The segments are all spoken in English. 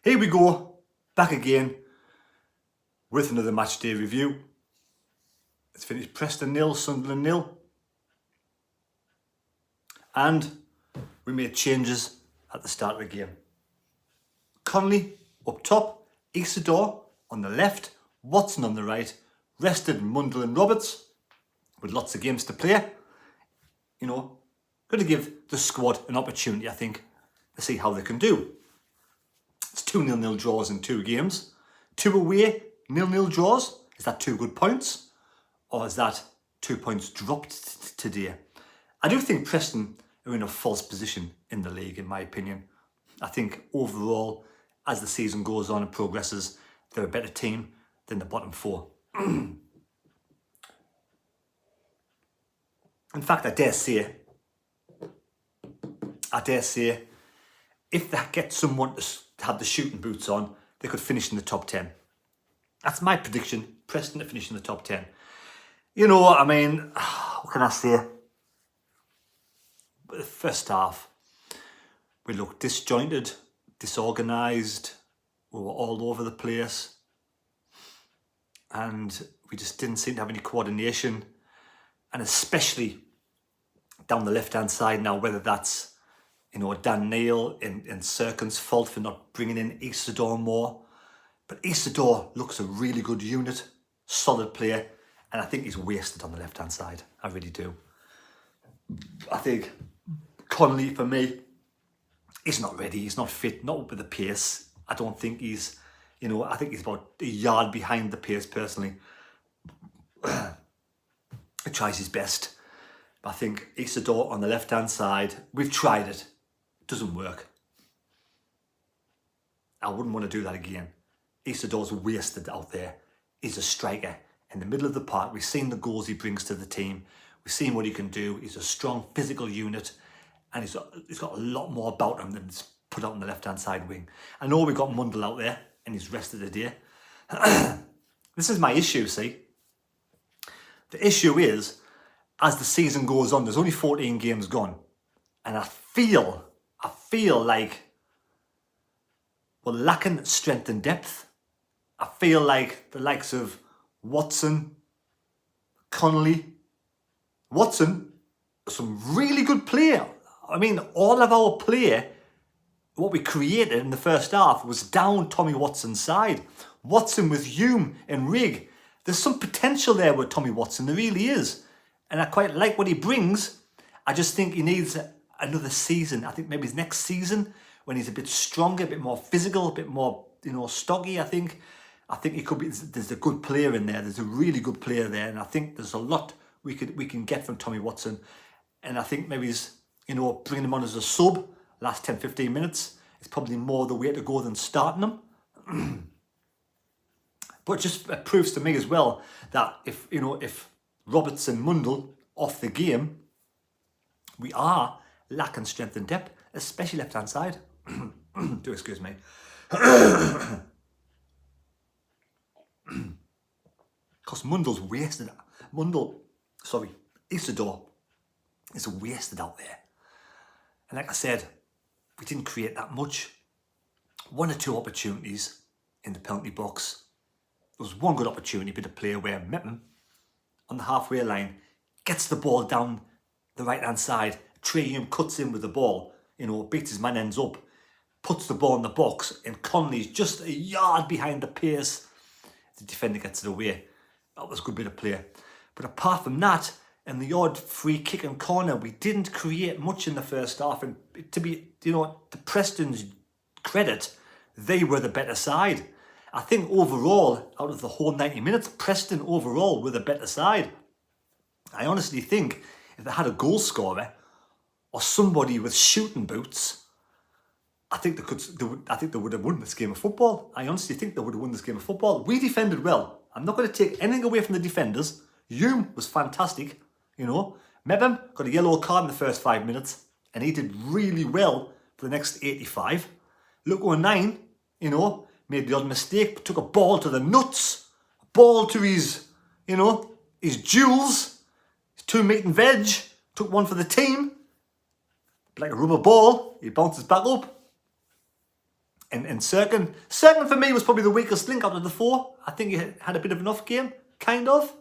Here we go, back again with another match day review. It's finished Preston 0, Sunderland 0. And we made changes at the start of the game. Connolly up top, Isidore on the left, Watson on the right, rested Mundle and Roberts with lots of games to play. You know, going to give the squad an opportunity, I think, to see how they can do. It's 2 0-0 draws in 2 games. 2 away, 0-0 draws. Is that 2 good points? Or is that 2 points dropped today? I do think Preston are in a false position in the league, in my opinion. I think overall, as the season goes on and progresses, they're a better team than the bottom 4. In fact, I dare say, if they get someone to have the shooting boots on, they could finish in the top 10. That's my prediction. Preston to finish in the top 10. You know, I mean, what can I say? The first half, we looked disjointed, disorganised. We were all over the place. And we just didn't seem to have any coordination. And especially down the left-hand side now, whether that's, you know, Dan Neil and Serkin's fault for not bringing in Isidore more. But Isidore looks a really good unit, solid player, and I think he's wasted on the left-hand side. I really do. I think Connolly, for me, he's not ready. He's not fit, not with the pace. I don't think he's, you know, I think he's about a yard behind the pace, personally. He tries his best. But I think Isidore on the left-hand side, we've tried it. It doesn't work. I wouldn't want to do that again. Isidore's wasted out there. He's a striker in the middle of the park. We've seen the goals he brings to the team. We've seen what he can do. He's a strong physical unit. And he's got a lot more about him than is put out on the left-hand side wing. I know we've got Mundle out there and he's rested a day. This is my issue, see. The issue is, as the season goes on, there's only 14 games gone. And I feel like we're lacking strength and depth. I feel like the likes of Watson, Connolly, Watson, some really good player. I mean, all of our play, what we created in the first half, was down Tommy Watson's side. Watson with Hume and Rigg. There's some potential there with Tommy Watson. There really is. And I quite like what he brings. I just think he needs another season. I think maybe his next season, when he's a bit stronger, a bit more physical, a bit more, you know, stocky, I think he could be. There's a good player in there. There's a really good player there. And I think there's a lot we can get from Tommy Watson. And I think maybe he's, you know, bringing him on as a sub last 10, 15 minutes is probably more the way to go than starting him. But it just proves to me as well that if Roberts and Mundle off the game, we are lacking strength and depth, especially left-hand side. Do excuse me. Because Mundle's wasted. Isidore is wasted out there. And like I said, we didn't create that much. 1 or 2 opportunities in the penalty box. There was one good opportunity, bit of play where Meppen on the halfway line gets the ball down the right-hand side. Hume cuts in with the ball, you know, beats his man, ends up, puts the ball in the box, and Connolly's just a yard behind the pace. The defender gets it away. That was a good bit of play. But apart from that, and the odd free kick and corner, we didn't create much in the first half. And to be, you know, to Preston's credit, they were the better side. I think overall, out of the whole 90 minutes, Preston overall were the better side. I honestly think if they had a goal scorer or somebody with shooting boots, I think they would have won this game of football. I honestly think they would have won this game of football. We defended well. I'm not going to take anything away from the defenders. Hume was fantastic, you know. Meppen got a yellow card in the first 5 minutes, and he did really well for the next 85. Luke O'Nien, you know, made the odd mistake, but took a ball to the nuts, a ball to his, you know, his jewels, his 2 meat and veg, took one for the team. But like a rubber ball, he bounces back up. And second for me was probably the weakest link out of the four. I think he had a bit of an off game, kind of.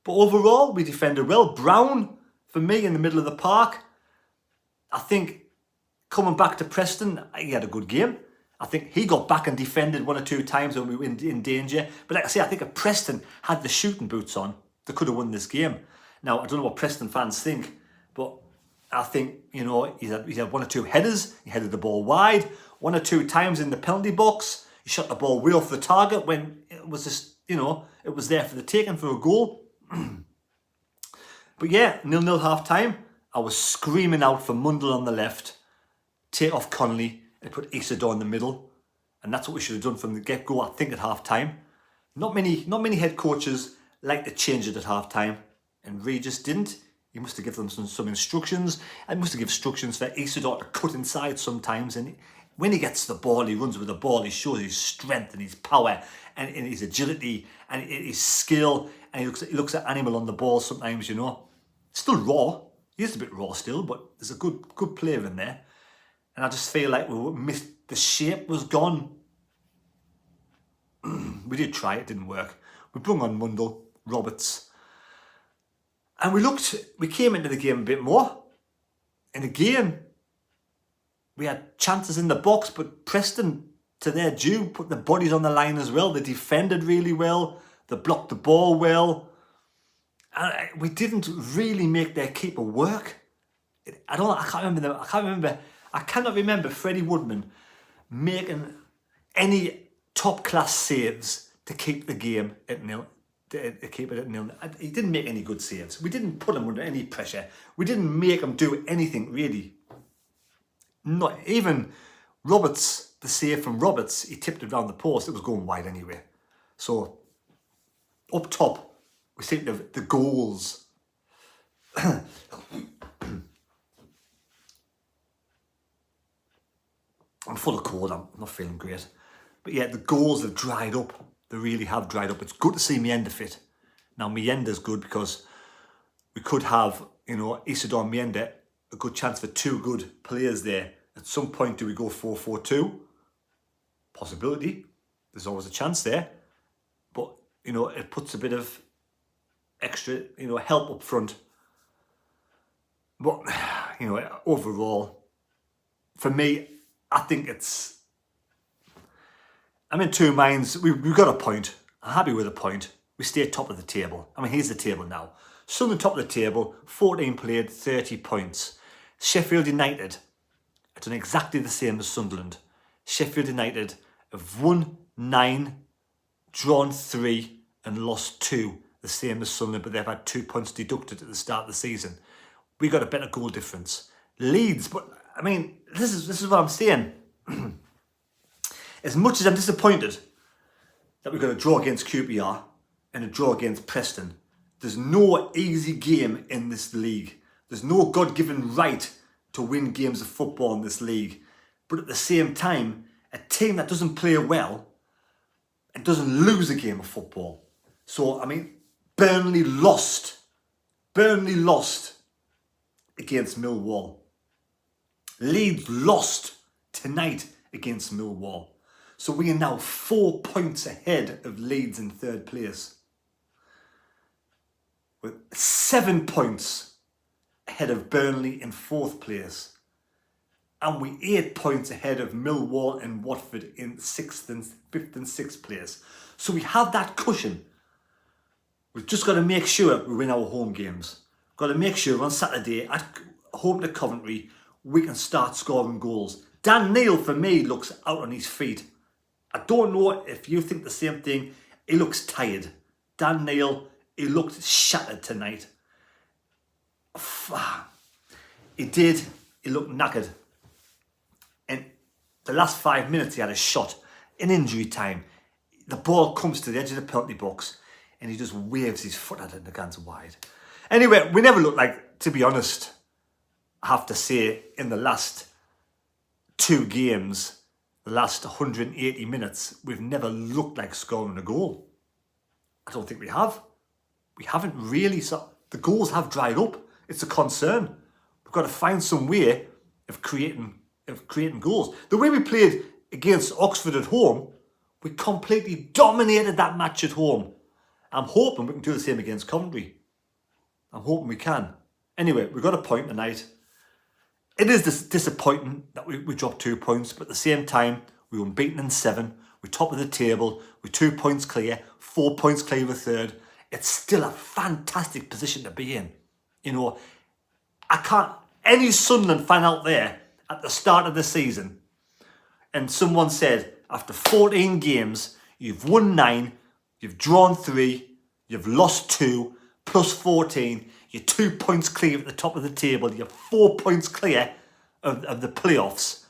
But overall, we defended well. Brown, for me, in the middle of the park. I think coming back to Preston, he had a good game. I think he got back and defended one or two times when we were in danger. But like I say, I think if Preston had the shooting boots on, they could have won this game. Now, I don't know what Preston fans think, but I think, you know, he had one or two headers. He headed the ball wide. One or two times in the penalty box, he shot the ball way off the target when it was just, you know, it was there for the taking for a goal. But yeah, 0-0 half time. I was screaming out for Mundell on the left, take off Connolly and put Isidore in the middle. And that's what we should have done from the get-go, I think, at half time. Not many head coaches like to change it at half time. And Reid just didn't. He must have given them some instructions. And must have given instructions for Isidore to cut inside sometimes. And when he gets the ball, he runs with the ball. He shows his strength and his power and his agility and his skill. And he looks at animal on the ball sometimes, you know. Still raw. He is a bit raw still, but there's a good player in there. And I just feel like we missed. The shape was gone. We did try, it didn't work. We brought on Mundell, Roberts. And we came into the game a bit more. And again, we had chances in the box, but Preston, to their due, put the bodies on the line as well. They defended really well. They blocked the ball well. And we didn't really make their keeper work. I cannot remember Freddie Woodman making any top-class saves to keep the game at nil. To keep it at nil. He didn't make any good saves. We didn't put him under any pressure. We didn't make him do anything really. Not even Roberts, the save from Roberts, he tipped it around the post. It was going wide anyway. So up top, we seem to have the goals. I'm full of cold. I'm not feeling great. But yeah, the goals have dried up. They really have dried up. It's good to see Mienda fit. Now, Mienda's good because we could have, you know, Isidore and Mienda, a good chance for two good players there. At some point, do we go 4-4-2? Possibility. There's always a chance there. But, you know, it puts a bit of extra, you know, help up front. But, you know, overall, for me, I think I'm in two minds. We've got a point. I'm happy with a point. We stay top of the table. I mean, here's the table now. Sunderland top of the table, 14 played, 30 points. Sheffield United are done exactly the same as Sunderland. Sheffield United have won 9, drawn 3 and lost 2, the same as Sunderland, but they've had 2 points deducted at the start of the season. We got a better goal difference. Leeds, but I mean, this is what I'm saying. As much as I'm disappointed that we've got a draw against QPR and a draw against Preston, there's no easy game in this league. There's no God-given right to win games of football in this league. But at the same time, a team that doesn't play well and doesn't lose a game of football. So, I mean, Burnley lost against Millwall. Leeds lost tonight against Millwall. So we are now 4 points ahead of Leeds in third place. With 7 points ahead of Burnley in fourth place. And we 8 points ahead of Millwall and Watford in 5th and 6th place. So we have that cushion. We've just got to make sure we win our home games. Got to make sure on Saturday at home to Coventry we can start scoring goals. Dan Neil, for me, looks out on his feet. I don't know if you think the same thing. He looks tired. Dan Neil, he looked shattered tonight. He did. He looked knackered. And the last 5 minutes he had a shot in injury time. The ball comes to the edge of the penalty box and he just waves his foot at it and the guns wide. Anyway, we never looked like, to be honest, I have to say, in the last 2 games, the last 180 minutes, we've never looked like scoring a goal. I don't think we have. We haven't really. So the goals have dried up. It's a concern. We've got to find some way of creating goals. The way we played against Oxford at home, we completely dominated that match at home. I'm hoping we can do the same against Coventry. I'm hoping we can. Anyway, we got a point tonight. It is disappointing that we dropped 2 points, but at the same time, we were beaten in 7. We're top of the table. We're 2 points clear, 4 points clear of third. It's still a fantastic position to be in. You know, any Sunderland fan out there at the start of the season, and someone said, after 14 games, you've won 9, you've drawn 3, you've lost 2, plus 14, you're 2 points clear at the top of the table, you're 4 points clear of the playoffs.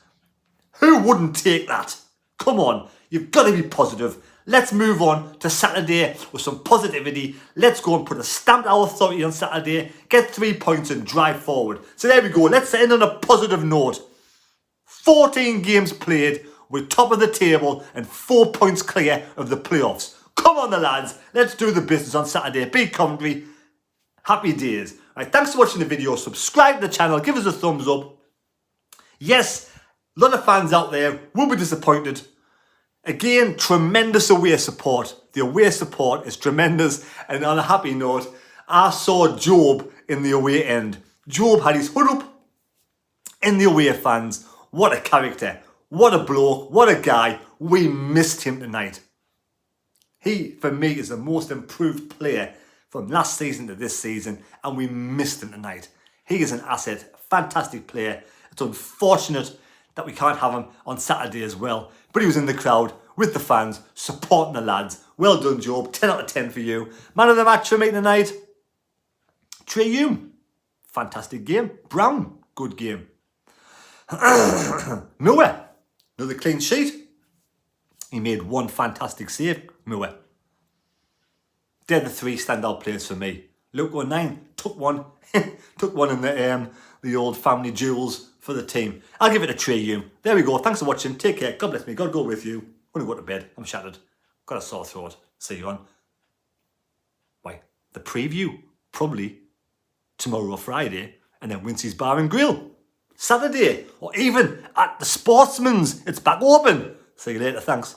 Who wouldn't take that? Come on, you've got to be positive. Let's move on to Saturday with some positivity. Let's go and put a stamp our authority on Saturday, get 3 points and drive forward. So there we go, let's end on a positive note. 14 games played, we're top of the table and 4 points clear of the playoffs. Come on the lads, let's do the business on Saturday. Beat Coventry. Happy days. Right, thanks for watching the video. Subscribe to the channel, give us a thumbs up. Yes, a lot of fans out there will be disappointed. Again, tremendous away support. The away support is tremendous. And on a happy note, I saw Job in the away end. Job had his hood up in the away fans. What a character. What a bloke. What a guy. We missed him tonight. He, for me, is the most improved player from last season to this season. And we missed him tonight. He is an asset. Fantastic player. It's unfortunate that we can't have him on Saturday as well. But he was in the crowd with the fans, supporting the lads. Well done, Job. 10 out of 10 for you. Man of the match for me tonight, Trey Hume. Fantastic game. Brown, good game. Miller, another clean sheet. He made one fantastic save, Miller. They're the 3 standout players for me. Luke 9 took one. Took one in the old family jewels for the team. I'll give it a Trey Hume. There we go. Thanks for watching. Take care. God bless me. God go with you. I'm going to go to bed. I'm shattered. Got a sore throat. See you on. Why? The preview. Probably tomorrow or Friday. And then Wincy's Bar and Grill. Saturday. Or even at the Sportsman's. It's back open. See you later. Thanks.